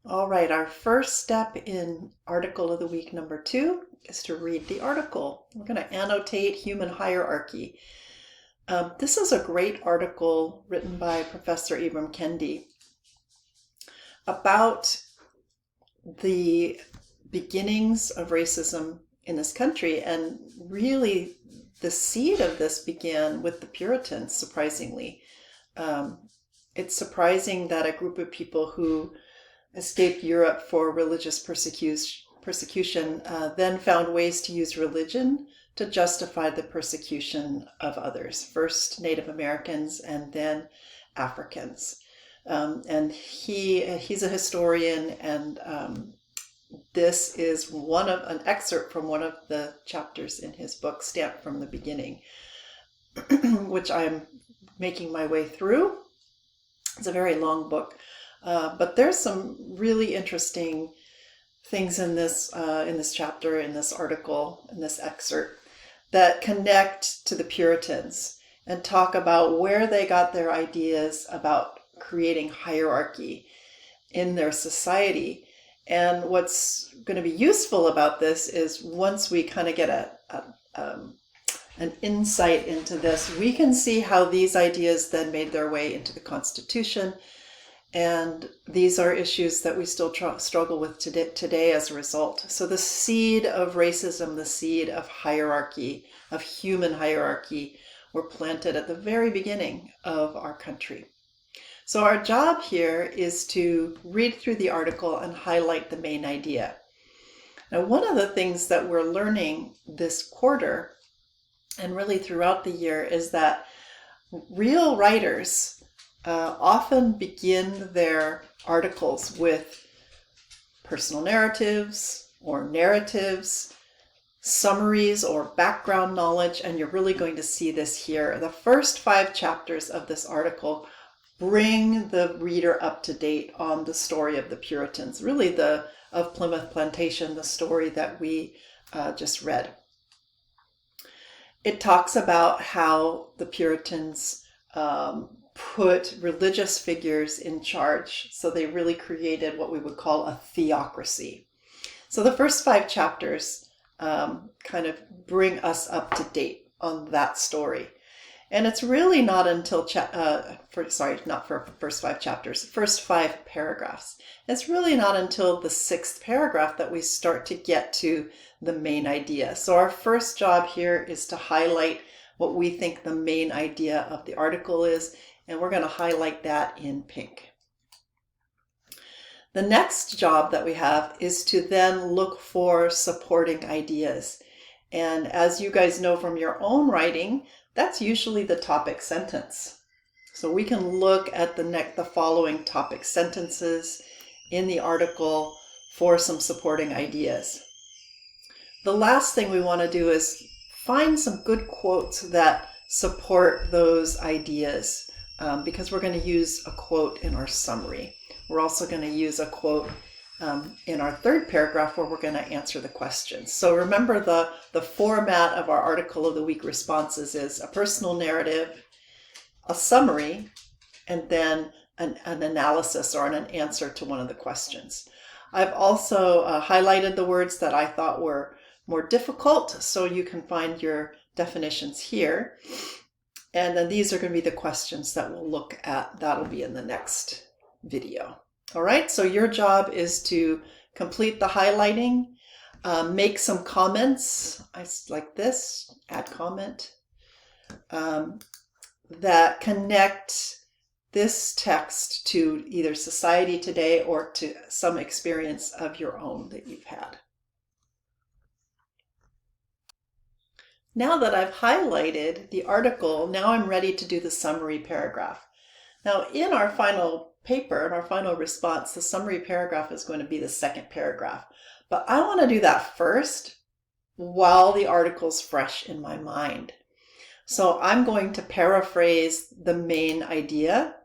All right, our first step in Article of the Week number 2 is to read the article. We're going to annotate human hierarchy. This is a great article written by Professor Ibram Kendi about the beginnings of racism in this country, and really the seed of this began with the Puritans, surprisingly. It's surprising that a group of people who escaped Europe for religious persecution then found ways to use religion to justify the persecution of others, first Native Americans and then Africans. And he's a historian, and this is an excerpt from one of the chapters in his book, Stamped from the Beginning, which I'm making my way through. It's a very long book, but there's some really interesting things in this chapter, in this article, in this excerpt, that connect to the Puritans and talk about where they got their ideas about creating hierarchy in their society. And what's going to be useful about this is once we kind of get an insight into this, we can see how these ideas then made their way into the Constitution. And these are issues that we still struggle with today as a result. So the seed of racism, the seed of hierarchy, of human hierarchy, were planted at the very beginning of our country. So our job here is to read through the article and highlight the main idea. Now, one of the things that we're learning this quarter, and really throughout the year, is that real writers often begin their articles with personal narratives or narratives, summaries or background knowledge, and you're really going to see this here. The first 5 chapters of this article bring the reader up to date on the story of the Puritans, really of Plymouth Plantation, the story that we just read. It talks about how the Puritans put religious figures in charge. So they really created what we would call a theocracy. So the first 5 chapters kind of bring us up to date on that story. And it's really not until, not for first 5 chapters, first 5 paragraphs. It's really not until the 6th paragraph that we start to get to the main idea. So our first job here is to highlight what we think the main idea of the article is, and we're going to highlight that in pink. The next job that we have is to then look for supporting ideas. And as you guys know from your own writing, that's usually the topic sentence. So we can look at the following topic sentences in the article for some supporting ideas. The last thing we want to do is find some good quotes that support those ideas, because we're going to use a quote in our summary. We're also going to use a quote in our 3rd paragraph where we're going to answer the questions. So remember, the format of our Article of the Week responses is a personal narrative, a summary, and then an analysis or an answer to one of the questions. I've also highlighted the words that I thought were more difficult, so you can find your definitions here. And then these are going to be the questions that we'll look at. That'll be in the next video. All right, so your job is to complete the highlighting, make some comments, like this, add comment, that connect this text to either society today or to some experience of your own that you've had. Now that I've highlighted the article, now I'm ready to do the summary paragraph. Now in our final paper, in our final response, the summary paragraph is going to be the 2nd paragraph. But I want to do that first while the article's fresh in my mind. So I'm going to paraphrase the main idea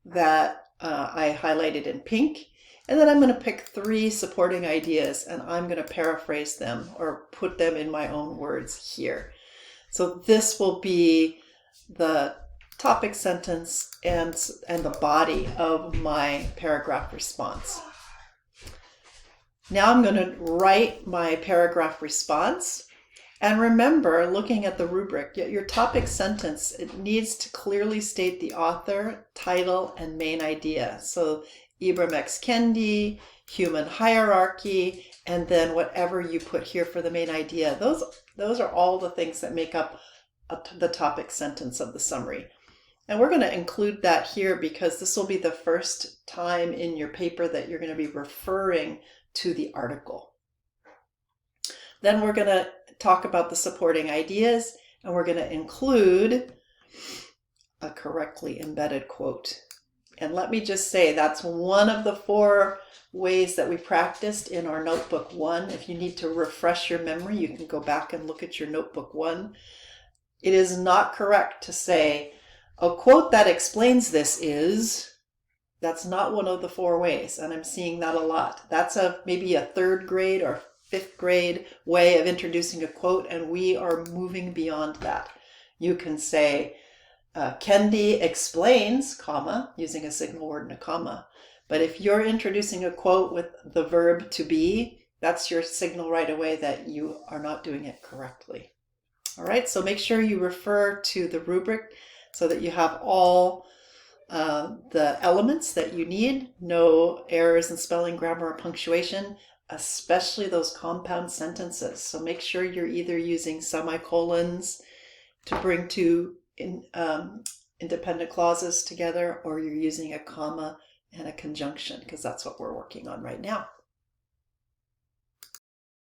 that I highlighted in pink, and then I'm going to pick 3 supporting ideas and I'm going to paraphrase them or put them in my own words here. So this will be the topic sentence and the body of my paragraph response. Now I'm going to write my paragraph response. And remember, looking at the rubric, your topic sentence, it needs to clearly state the author, title, and main idea. So Ibram X. Kendi, human hierarchy, and then whatever you put here for the main idea. Those are all the things that make up the topic sentence of the summary. And we're going to include that here because this will be the first time in your paper that you're going to be referring to the article. Then we're going to talk about the supporting ideas, and we're going to include a correctly embedded quote. And let me just say, that's one of the 4 ways that we practiced in our notebook 1. If you need to refresh your memory, you can go back and look at your notebook 1. It is not correct to say, a quote that explains this is... That's not one of the 4 ways, and I'm seeing that a lot. That's maybe a 3rd grade or 5th grade way of introducing a quote, and we are moving beyond that. You can say, Kendi explains, comma, using a signal word and a comma. But if you're introducing a quote with the verb to be, that's your signal right away that you are not doing it correctly. All right, so make sure you refer to the rubric so that you have all the elements that you need. No errors in spelling, grammar, or punctuation, especially those compound sentences. So make sure you're either using semicolons to bring 2 independent clauses together, or you're using a comma and a conjunction, because that's what we're working on right now.